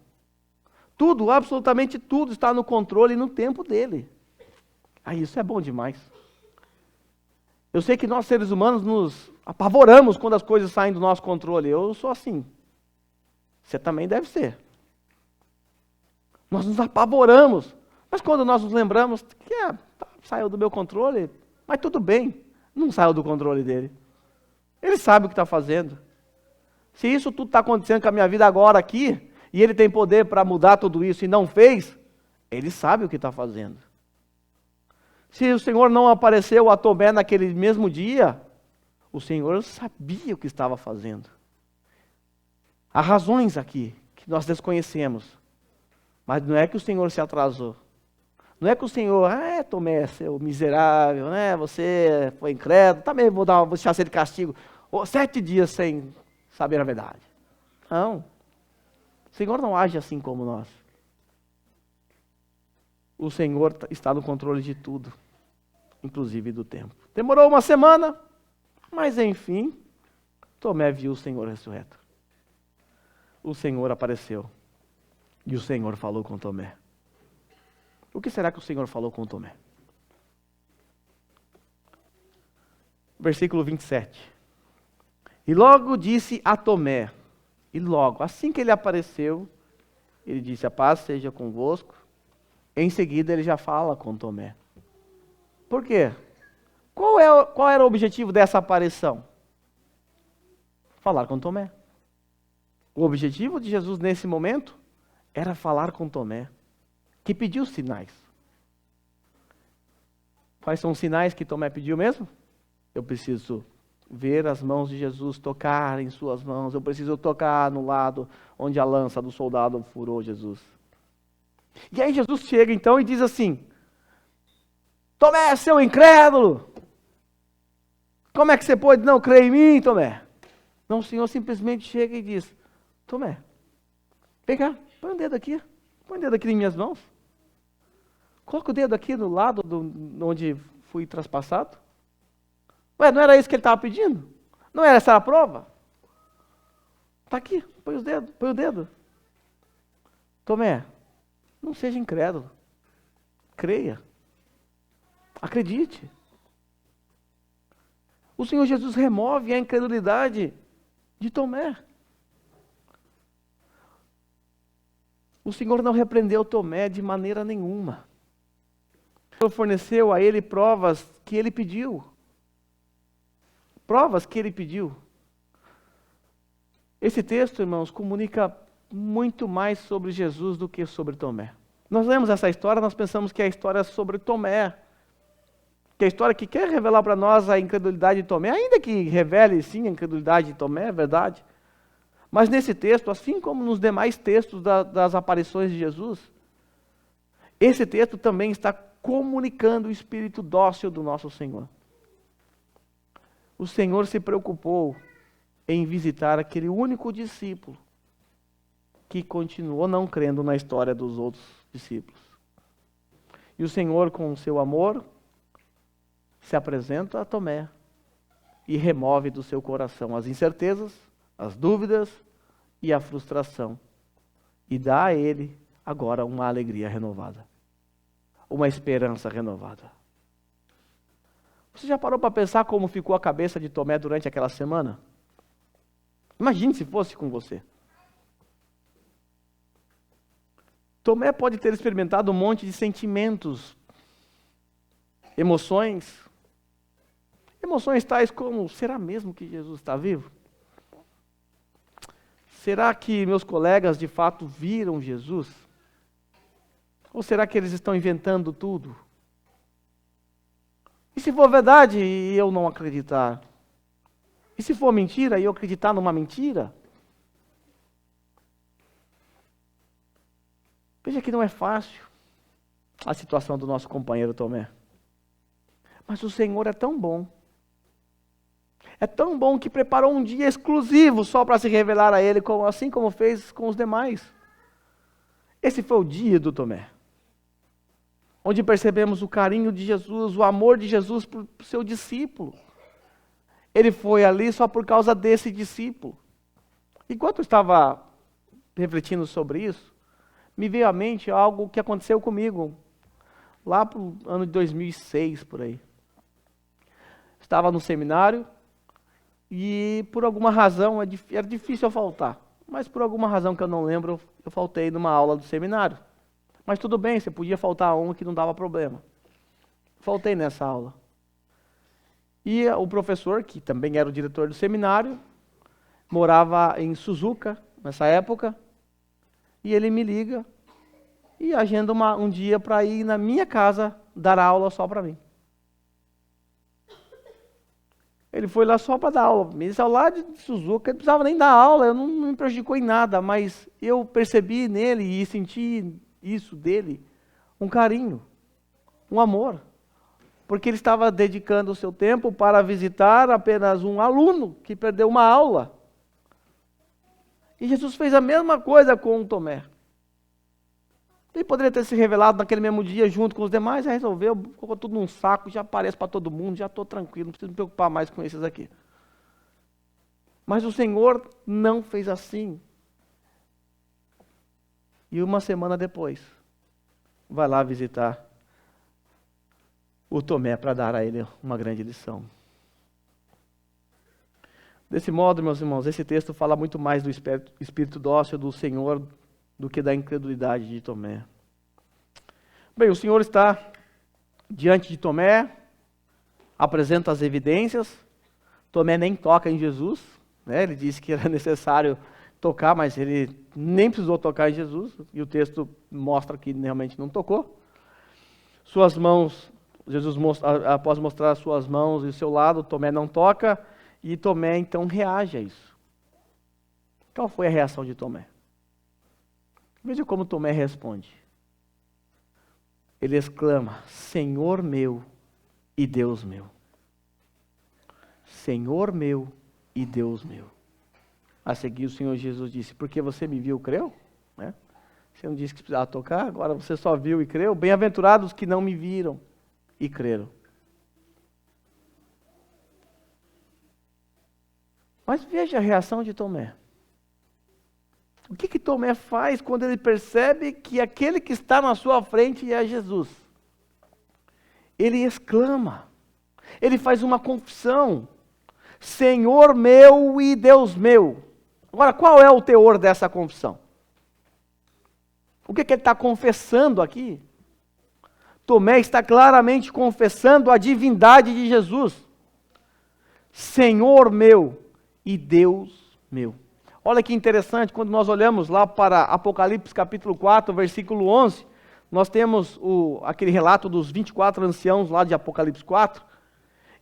tudo, absolutamente tudo está no controle e no tempo dele. Isso é bom demais. Eu sei que nós seres humanos nos apavoramos quando as coisas saem do nosso controle. Eu sou assim. Você também deve ser. Nós nos apavoramos. Mas quando nós nos lembramos que saiu do meu controle, mas tudo bem, não saiu do controle dele. Ele sabe o que está fazendo. Se isso tudo está acontecendo com a minha vida agora aqui, e ele tem poder para mudar tudo isso e não fez, ele sabe o que está fazendo. Se o Senhor não apareceu a Tomé naquele mesmo dia, o Senhor sabia o que estava fazendo. Há razões aqui que nós desconhecemos. Mas não é que o Senhor se atrasou. Não é que o Senhor, Tomé, seu miserável, né? Você foi incrédulo, também vou deixar você de castigo. 7 dias sem saber a verdade. Não. O Senhor não age assim como nós. O Senhor está no controle de tudo, inclusive do tempo. Demorou uma semana, mas enfim, Tomé viu o Senhor ressurreto. O Senhor apareceu e o Senhor falou com Tomé. O que será que o Senhor falou com Tomé? Versículo 27. E logo disse a Tomé, e logo, assim que ele apareceu, ele disse, a paz seja convosco. Em seguida ele já fala com Tomé. Por quê? Qual era o objetivo dessa aparição? Falar com Tomé. O objetivo de Jesus nesse momento era falar com Tomé, que pediu sinais. Quais são os sinais que Tomé pediu mesmo? Eu preciso ver as mãos de Jesus, tocar em suas mãos. Eu preciso tocar no lado onde a lança do soldado furou Jesus. E aí Jesus chega então e diz assim, Tomé, seu incrédulo, como é que você pode não crer em mim, Tomé? Não, o Senhor simplesmente chega e diz, Tomé, vem cá, põe o dedo aqui em minhas mãos. Coloca o dedo aqui no lado onde fui traspassado. Ué, não era isso que ele estava pedindo? Não era essa a prova? Está aqui, põe o dedo. Tomé, não seja incrédulo. Creia. Acredite. O Senhor Jesus remove a incredulidade de Tomé. O Senhor não repreendeu Tomé de maneira nenhuma. O Senhor forneceu a ele provas que ele pediu. Provas que ele pediu. Esse texto, irmãos, comunica muito mais sobre Jesus do que sobre Tomé. Nós lemos essa história, nós pensamos que é a história sobre Tomé. Que é a história que quer revelar para nós a incredulidade de Tomé, ainda que revele sim a incredulidade de Tomé, é verdade. Mas nesse texto, assim como nos demais textos das aparições de Jesus, esse texto também está comunicando o espírito dócil do nosso Senhor. O Senhor se preocupou em visitar aquele único discípulo que continuou não crendo na história dos outros discípulos. E o Senhor, com o seu amor, se apresenta a Tomé e remove do seu coração as incertezas, as dúvidas e a frustração. E dá a ele agora uma alegria renovada, uma esperança renovada. Você já parou para pensar como ficou a cabeça de Tomé durante aquela semana? Imagine se fosse com você. Tomé pode ter experimentado um monte de sentimentos, emoções. Emoções tais como, será mesmo que Jesus está vivo? Será que meus colegas de fato viram Jesus? Ou será que eles estão inventando tudo? E se for verdade e eu não acreditar? E se for mentira e eu acreditar numa mentira? Veja que não é fácil a situação do nosso companheiro Tomé. Mas o Senhor é tão bom. É tão bom que preparou um dia exclusivo só para se revelar a ele, assim como fez com os demais. Esse foi o dia do Tomé, onde percebemos o carinho de Jesus, o amor de Jesus por seu discípulo. Ele foi ali só por causa desse discípulo. Enquanto eu estava refletindo sobre isso, me veio à mente algo que aconteceu comigo, lá para o ano de 2006, por aí. Estava no seminário, e por alguma razão, era difícil eu faltar, mas por alguma razão que eu não lembro, eu faltei numa aula do seminário. Mas tudo bem, você podia faltar uma que não dava problema. Faltei nessa aula. E o professor, que também era o diretor do seminário, morava em Suzuka, nessa época, e ele me liga e agenda um dia para ir na minha casa dar aula só para mim. Ele foi lá só para dar aula. Ele saiu lá de Suzuka, ele não precisava nem dar aula, eu não me prejudicou em nada, mas eu percebi nele e senti isso dele, um carinho, um amor. Porque ele estava dedicando o seu tempo para visitar apenas um aluno que perdeu uma aula. E Jesus fez a mesma coisa com o Tomé. Ele poderia ter se revelado naquele mesmo dia junto com os demais, já resolveu, colocou tudo num saco, já aparece para todo mundo, já estou tranquilo, não preciso me preocupar mais com esses aqui. Mas o Senhor não fez assim. E uma semana depois, vai lá visitar o Tomé para dar a ele uma grande lição. Desse modo, meus irmãos, esse texto fala muito mais do espírito dócil do Senhor do que da incredulidade de Tomé. Bem, o Senhor está diante de Tomé, apresenta as evidências. Tomé nem toca em Jesus, né? Ele disse que era necessário tocar, mas ele nem precisou tocar em Jesus, e o texto mostra que realmente não tocou. Suas mãos, Jesus após mostrar as suas mãos e o seu lado, Tomé não toca, e Tomé então reage a isso. Qual foi a reação de Tomé? Veja como Tomé responde. Ele exclama, Senhor meu e Deus meu. Senhor meu e Deus meu. A seguir o Senhor Jesus disse, porque você me viu, creu? Né? Você não disse que precisava tocar, agora você só viu e creu? Bem-aventurados que não me viram e creram. Mas veja a reação de Tomé. O que Tomé faz quando ele percebe que aquele que está na sua frente é Jesus? Ele exclama, ele faz uma confissão, Senhor meu e Deus meu. Agora, qual é o teor dessa confissão? O que ele está confessando aqui? Tomé está claramente confessando a divindade de Jesus. Senhor meu e Deus meu. Olha que interessante, quando nós olhamos lá para Apocalipse capítulo 4, versículo 11, nós temos aquele relato dos 24 anciãos lá de Apocalipse 4,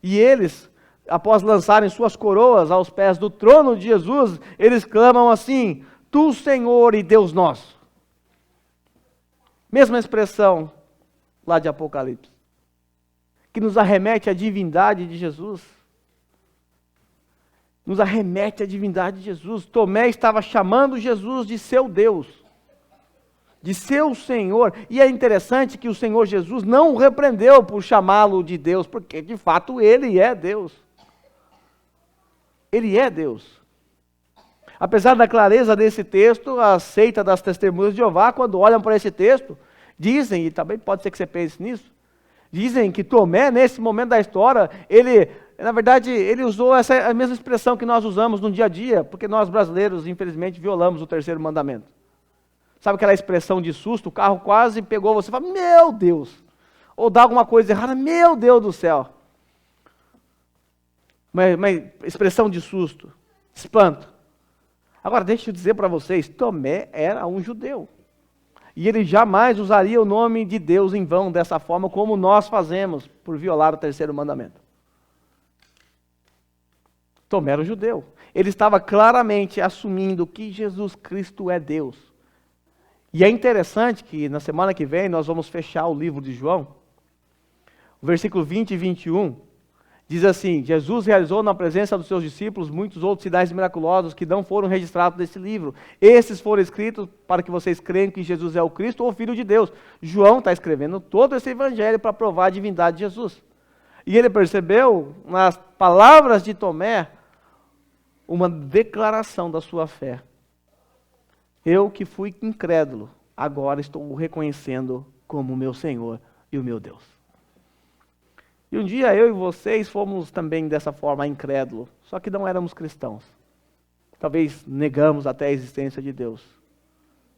e eles, após lançarem suas coroas aos pés do trono de Jesus, eles clamam assim, Tu Senhor e Deus nosso. Mesma expressão lá de Apocalipse, que nos arremete à divindade de Jesus. Nos arremete à divindade de Jesus. Tomé estava chamando Jesus de seu Deus, de seu Senhor. E é interessante que o Senhor Jesus não o repreendeu por chamá-lo de Deus, porque de fato ele é Deus. Ele é Deus. Apesar da clareza desse texto, a seita das testemunhas de Jeová, quando olham para esse texto, dizem, e também pode ser que você pense nisso, dizem que Tomé, nesse momento da história, na verdade, ele usou a mesma expressão que nós usamos no dia a dia, porque nós brasileiros, infelizmente, violamos o terceiro mandamento. Sabe aquela expressão de susto? O carro quase pegou você e fala, meu Deus! Ou dá alguma coisa errada, meu Deus do céu! uma expressão de susto, espanto. Agora, deixa eu dizer para vocês, Tomé era um judeu. E ele jamais usaria o nome de Deus em vão, dessa forma como nós fazemos, por violar o terceiro mandamento. Tomé era um judeu. Ele estava claramente assumindo que Jesus Cristo é Deus. E é interessante que na semana que vem nós vamos fechar o livro de João. O versículo 20 e 21 diz assim: Jesus realizou na presença dos seus discípulos muitos outros sinais miraculosos que não foram registrados nesse livro. Esses foram escritos para que vocês creiam que Jesus é o Cristo, o Filho de Deus. João está escrevendo todo esse evangelho para provar a divindade de Jesus. E ele percebeu nas palavras de Tomé uma declaração da sua fé. Eu que fui incrédulo, agora estou o reconhecendo como meu Senhor e o meu Deus. E um dia eu e vocês fomos também dessa forma incrédulos, só que não éramos cristãos. Talvez negamos até a existência de Deus.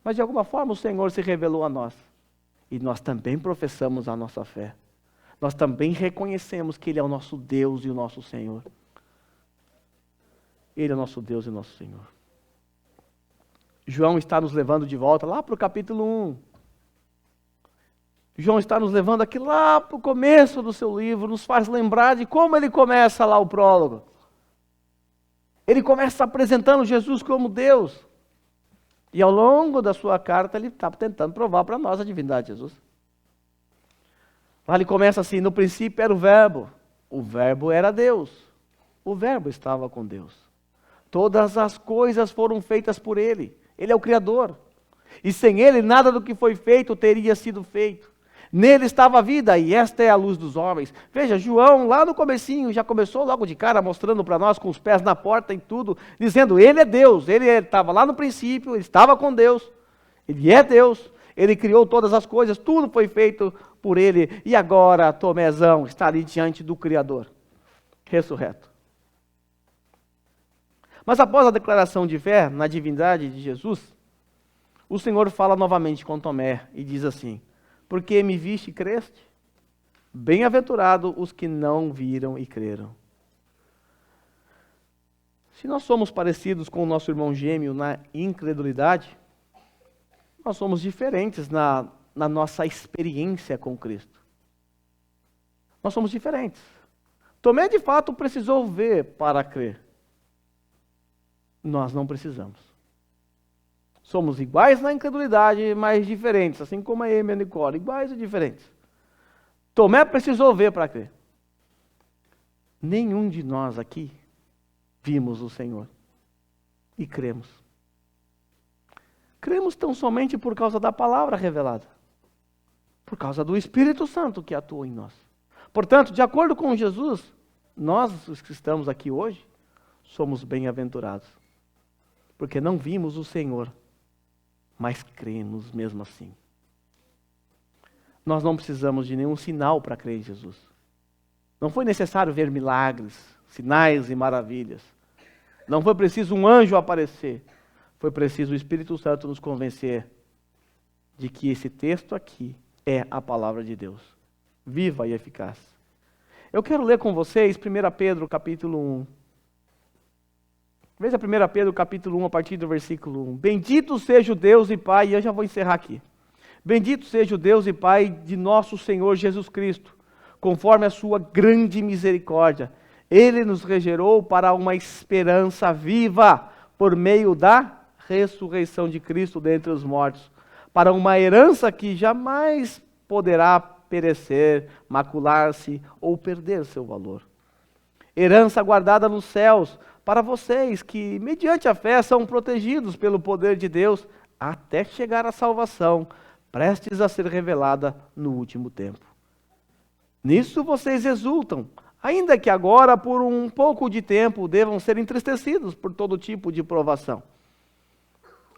Mas de alguma forma o Senhor se revelou a nós. E nós também professamos a nossa fé. Nós também reconhecemos que Ele é o nosso Deus e o nosso Senhor. Ele é o nosso Deus e o nosso Senhor. João está nos levando de volta lá para o capítulo 1. João está nos levando aqui lá para o começo do seu livro, nos faz lembrar de como ele começa lá o prólogo. Ele começa apresentando Jesus como Deus. E ao longo da sua carta ele está tentando provar para nós a divindade de Jesus. Lá ele começa assim: no princípio era o Verbo era Deus, o Verbo estava com Deus. Todas as coisas foram feitas por Ele. Ele é o Criador. E sem Ele, nada do que foi feito teria sido feito. Nele estava a vida, e esta é a luz dos homens. Veja, João, lá no comecinho, já começou logo de cara, mostrando para nós, com os pés na porta e tudo, dizendo, Ele é Deus. Ele estava lá no princípio, Ele estava com Deus. Ele é Deus. Ele criou todas as coisas, tudo foi feito por Ele. E agora, Tomézão está ali diante do Criador, ressurreto. Mas após a declaração de fé na divindade de Jesus, o Senhor fala novamente com Tomé e diz assim: porque me viste e creste? Bem-aventurado os que não viram e creram. Se nós somos parecidos com o nosso irmão gêmeo na incredulidade, nós somos diferentes na nossa experiência com Cristo. Nós somos diferentes. Tomé de fato precisou ver para crer. Nós não precisamos. Somos iguais na incredulidade, mas diferentes, assim como a Amy e a Nicole, iguais e diferentes. Tomé precisou ver para crer. Nenhum de nós aqui vimos o Senhor e cremos. Cremos tão somente por causa da palavra revelada, por causa do Espírito Santo que atua em nós. Portanto, de acordo com Jesus, nós, os que estamos aqui hoje, somos bem-aventurados, porque não vimos o Senhor, mas cremos mesmo assim. Nós não precisamos de nenhum sinal para crer em Jesus. Não foi necessário ver milagres, sinais e maravilhas. Não foi preciso um anjo aparecer. Foi preciso o Espírito Santo nos convencer de que esse texto aqui é a palavra de Deus, viva e eficaz. Eu quero ler com vocês 1 Pedro capítulo 1. Veja 1 Pedro capítulo 1, a partir do versículo 1. Bendito seja o Deus e Pai, e eu já vou encerrar aqui. Bendito seja o Deus e Pai de nosso Senhor Jesus Cristo, conforme a sua grande misericórdia. Ele nos regerou para uma esperança viva, por meio da ressurreição de Cristo dentre os mortos, para uma herança que jamais poderá perecer, macular-se ou perder seu valor. Herança guardada nos céus, para vocês que, mediante a fé, são protegidos pelo poder de Deus, até chegar à salvação, prestes a ser revelada no último tempo. Nisso vocês exultam, ainda que agora, por um pouco de tempo, devam ser entristecidos por todo tipo de provação.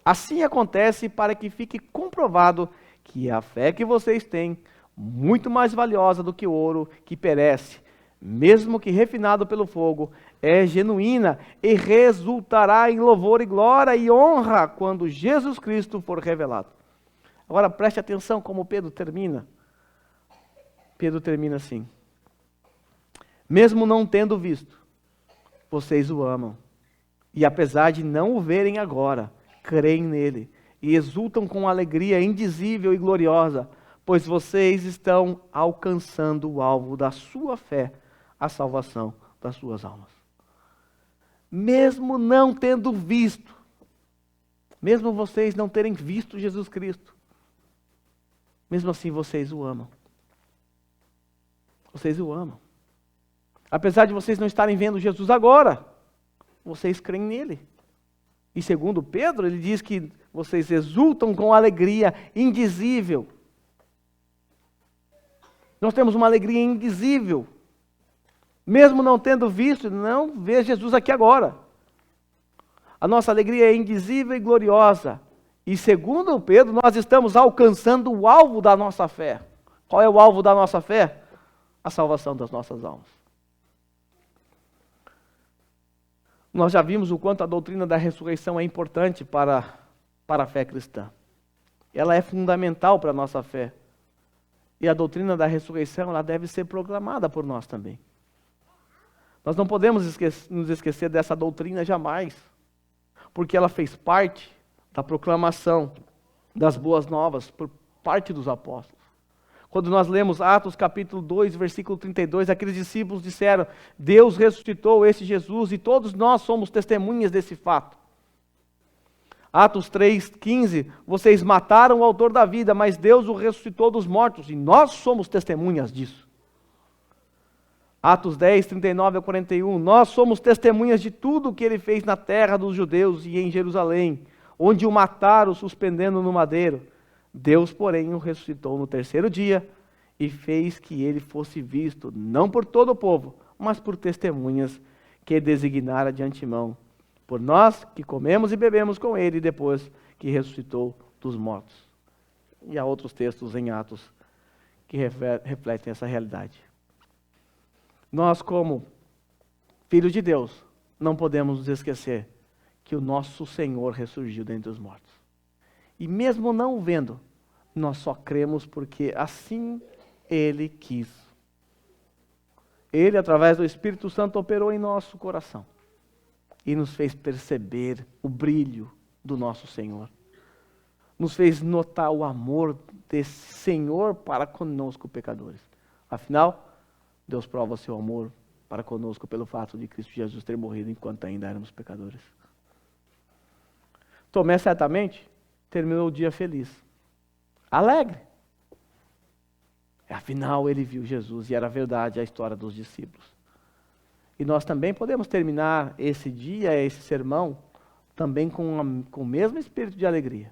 Assim acontece para que fique comprovado que a fé que vocês têm, muito mais valiosa do que o ouro que perece, mesmo que refinado pelo fogo, é genuína e resultará em louvor e glória e honra quando Jesus Cristo for revelado. Agora preste atenção como Pedro termina. Pedro termina assim: mesmo não tendo visto, vocês o amam. E apesar de não o verem agora, creem nele e exultam com alegria indizível e gloriosa, pois vocês estão alcançando o alvo da sua fé, a salvação das suas almas. Mesmo não tendo visto, mesmo vocês não terem visto Jesus Cristo, mesmo assim vocês o amam. Vocês o amam. Apesar de vocês não estarem vendo Jesus agora, vocês creem nele. E segundo Pedro, ele diz que vocês exultam com alegria indizível. Nós temos uma alegria indizível. Mesmo não tendo visto, não vê Jesus aqui agora. A nossa alegria é indizível e gloriosa. E segundo Pedro, nós estamos alcançando o alvo da nossa fé. Qual é o alvo da nossa fé? A salvação das nossas almas. Nós já vimos o quanto a doutrina da ressurreição é importante para a fé cristã. Ela é fundamental para a nossa fé. E a doutrina da ressurreição, ela deve ser proclamada por nós também. Nós não podemos nos esquecer dessa doutrina jamais, porque ela fez parte da proclamação das boas novas por parte dos apóstolos. Quando nós lemos Atos capítulo 2, versículo 32, aqueles discípulos disseram: Deus ressuscitou esse Jesus e todos nós somos testemunhas desse fato. Atos 3,15, vocês mataram o autor da vida, mas Deus o ressuscitou dos mortos e nós somos testemunhas disso. Atos 10, 39 a 41, nós somos testemunhas de tudo o que ele fez na terra dos judeus e em Jerusalém, onde o mataram suspendendo no madeiro. Deus, porém, o ressuscitou no terceiro dia e fez que ele fosse visto, não por todo o povo, mas por testemunhas que designara de antemão, por nós que comemos e bebemos com ele depois que ressuscitou dos mortos. E há outros textos em Atos que refletem essa realidade. Nós, como filhos de Deus, não podemos nos esquecer que o nosso Senhor ressurgiu dentre os mortos. E mesmo não o vendo, nós só cremos porque assim Ele quis. Ele, através do Espírito Santo, operou em nosso coração e nos fez perceber o brilho do nosso Senhor. Nos fez notar o amor desse Senhor para conosco, pecadores. Afinal, Deus prova seu amor para conosco pelo fato de Cristo Jesus ter morrido enquanto ainda éramos pecadores. Tomé certamente terminou o dia feliz, alegre. Afinal, ele viu Jesus e era verdade a história dos discípulos. E nós também podemos terminar esse dia, esse sermão, também com o mesmo espírito de alegria,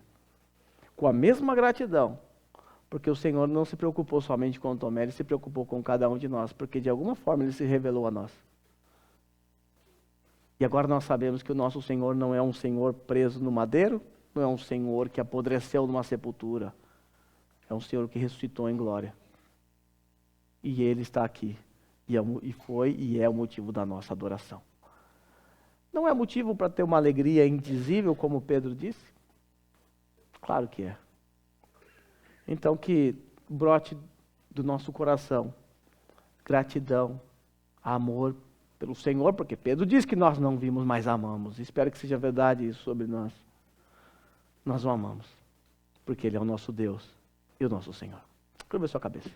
com a mesma gratidão, porque o Senhor não se preocupou somente com o Tomé, Ele se preocupou com cada um de nós, porque de alguma forma Ele se revelou a nós. E agora nós sabemos que o nosso Senhor não é um Senhor preso no madeiro, não é um Senhor que apodreceu numa sepultura, é um Senhor que ressuscitou em glória. E Ele está aqui, e foi e é o motivo da nossa adoração. Não é motivo para ter uma alegria indizível, como Pedro disse? Claro que é. Então que brote do nosso coração gratidão, amor pelo Senhor, porque Pedro diz que nós não vimos, mas amamos. Espero que seja verdade isso sobre nós. Nós o amamos, porque Ele é o nosso Deus e o nosso Senhor. Curva a sua cabeça.